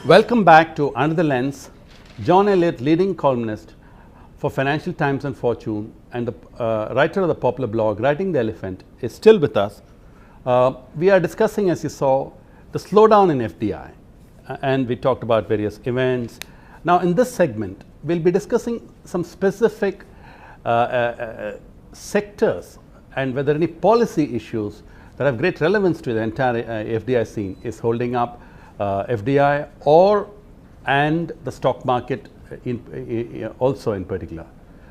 Welcome back to Under the Lens. John Elliott, leading columnist for Financial Times and Fortune, and the writer of the popular blog Writing the Elephant, is still with us. We are discussing, as you saw, the slowdown in FDI, and we talked about various events. Now, in this segment, we'll be discussing some specific sectors and whether any policy issues that have great relevance to the entire FDI scene is holding up FDI and the stock market also in particular.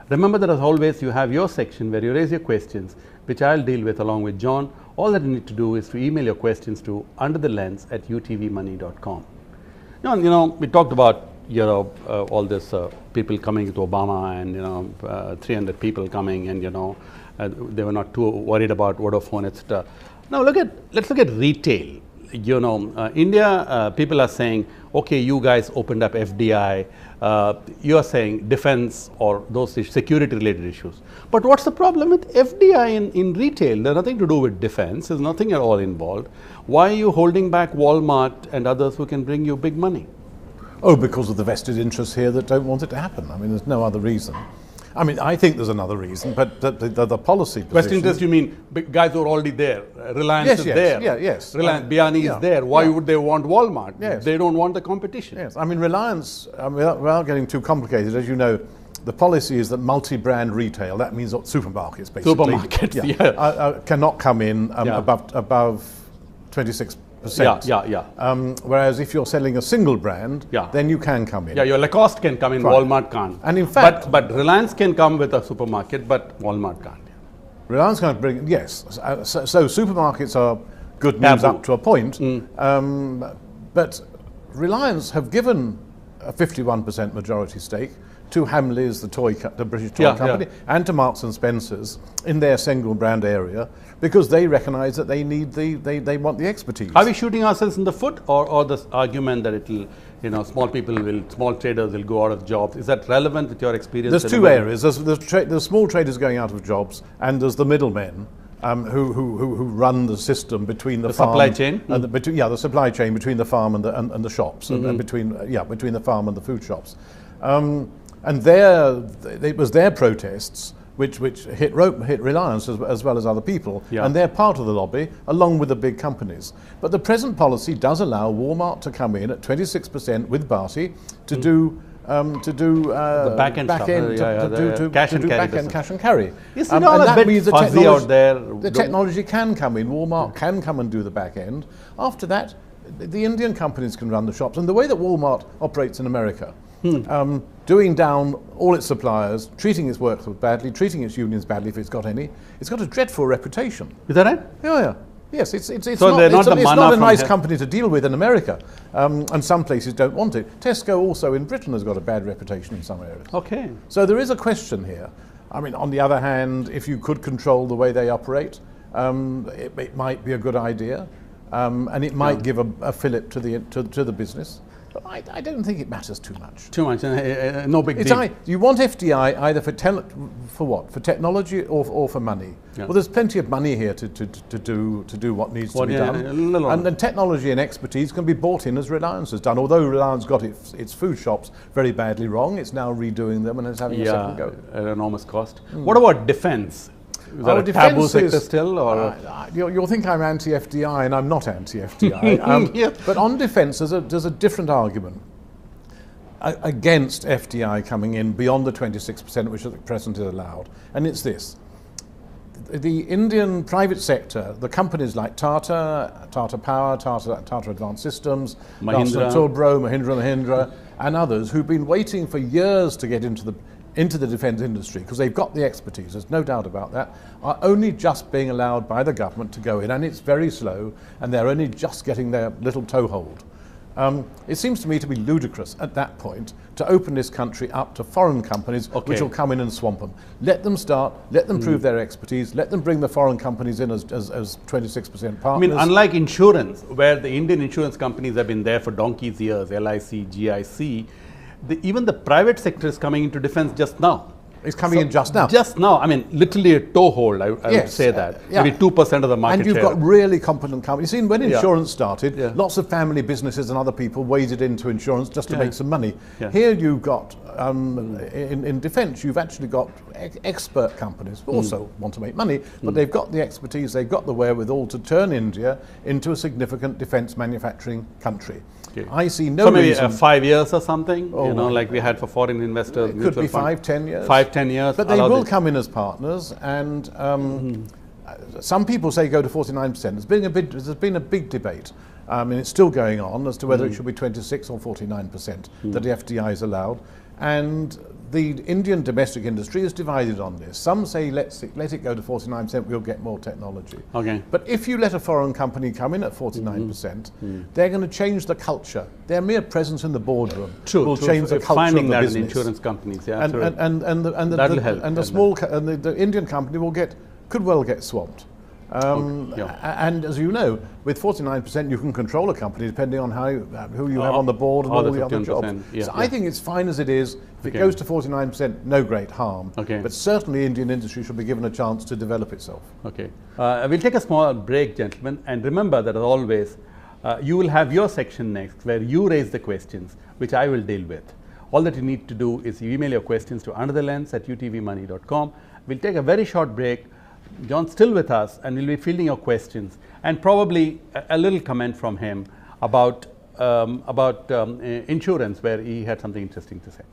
Remember that as always you have your section where you raise your questions, which I'll deal with along with John. All that you need to do is to email your questions to underthelens@utvmoney.com. Now, we talked about all this people coming to Obama and 300 people coming, and they were not too worried about Vodafone, etc. Now let's look at retail. India, people are saying, okay, you guys opened up FDI, you are saying defense or those security related issues. But what's the problem with FDI in retail? There's nothing to do with defense, there's nothing at all involved. Why are you holding back Walmart and others who can bring you big money? Oh, because of the vested interests here that don't want it to happen. I mean, there's no other reason. I mean, I think there's another reason, but the policy position... Vested interest, you mean big guys who are already there? Reliance is there. Yes. Reliance, Biani is there. Why would they want Walmart? Yes. They don't want the competition. Yes, I mean, Reliance, without getting too complicated, as you know, the policy is that multi-brand retail, that means supermarkets, basically. Supermarkets, cannot come in above 26%. Whereas if you're selling a single brand, then you can come in. Yeah, your Lacoste can come in, right. Walmart can't. And in fact, but Reliance can come with a supermarket, but Walmart can't. Reliance can't bring, yes. So supermarkets are good news up to a point, but Reliance have given a 51% majority stake to Hamleys, the British toy company, and to Marks and Spencer's in their single brand area, because they recognise that they need they want the expertise. Are we shooting ourselves in the foot, or this argument that it'll, small traders will go out of jobs? Is that relevant with your experience? There's two areas. There's small traders going out of jobs, and there's the middlemen who run the system between the farm, supply chain. And the supply chain between the farm and the shops, and between the farm and the food shops. And it was their protests which hit Reliance as well as other people, and they're part of the lobby along with the big companies. But the present policy does allow Walmart to come in at 26% with Bharti to do the back end cash and carry. Yes, and that means the technology can come in. Walmart can come and do the back end. After that, the Indian companies can run the shops. And the way that Walmart operates in America, doing down all its suppliers, treating its workers badly, treating its unions badly if it's got any, it's got a dreadful reputation. Is that right? Yeah. Yes, it's not a nice company to deal with in America, and some places don't want it. Tesco also in Britain has got a bad reputation in some areas. Okay. So there is a question here. I mean, on the other hand, if you could control the way they operate, it might be a good idea, and it might give a fillip to the business. But I don't think it matters too much. No big deal. You want FDI either for what? For technology or for money? Yeah. Well, there's plenty of money here to do what needs to be done. And then technology and expertise can be bought in as Reliance has done. Although Reliance got its food shops very badly wrong, it's now redoing them and it's having a second go. At enormous cost. What about defense? Is that a taboo sector still? Or? You'll think I'm anti-FDI, and I'm not anti-FDI. But on defence, there's a different argument against FDI coming in beyond the 26% which at present is allowed. And it's this. The Indian private sector, the companies like Tata Power, Tata Advanced Systems, Mahindra, Mahindra, and others who've been waiting for years to get into the defence industry, because they've got the expertise, there's no doubt about that, are only just being allowed by the government to go in, and it's very slow, and they're only just getting their little toehold. It seems to me to be ludicrous at that point to open this country up to foreign companies which will come in and swamp them. Let them start, let them prove their expertise, let them bring the foreign companies in as 26% partners. I mean, unlike insurance, where the Indian insurance companies have been there for donkey's years, LIC, GIC, even the private sector is coming into defense just now. It's coming in just now. Just now, I mean, literally a toehold, I would Yes, say that. yeah. Maybe 2% of the market And you've share. got really competent companies. You see, when insurance started, Yeah. lots of family businesses and other people waded into insurance just to Yeah. make some money. Yeah. Here you've got, in defence, you've actually got expert companies who also want to make money, but they've got the expertise, they've got the wherewithal to turn India into a significant defence manufacturing country. Okay. I see no So maybe reason. 5 years or something, Oh, you know, like we had for foreign investors. It could mutual be fund. 5, 10 years. 5, 10 years. But they allow will this. come in as partners, and some people say go to 49%. There's been a big debate, and it's still going on as to whether it should be 26 or 49% that the FDI is allowed. And the Indian domestic industry is divided on this. Some say let it go to 49%, we'll get more technology. Okay. But if you let a foreign company come in at 49%, they're going to change the culture. Their mere presence in the boardroom will change the culture Finding of the that business. in insurance companies, yeah, And That'll help. the small the Indian company could well get swamped. And as you know, with 49%, you can control a company depending on who you have on the board and all the other jobs. Yeah, so I think it's fine as it is. If it goes to 49%, no great harm. Okay. But certainly, Indian industry should be given a chance to develop itself. Okay. We'll take a small break, gentlemen, and remember that as always, you will have your section next where you raise the questions, which I will deal with. All that you need to do is you email your questions to underthelens@utvmoney.com. We'll take a very short break. John's still with us, and we'll be fielding your questions, and probably a little comment from him about insurance, where he had something interesting to say.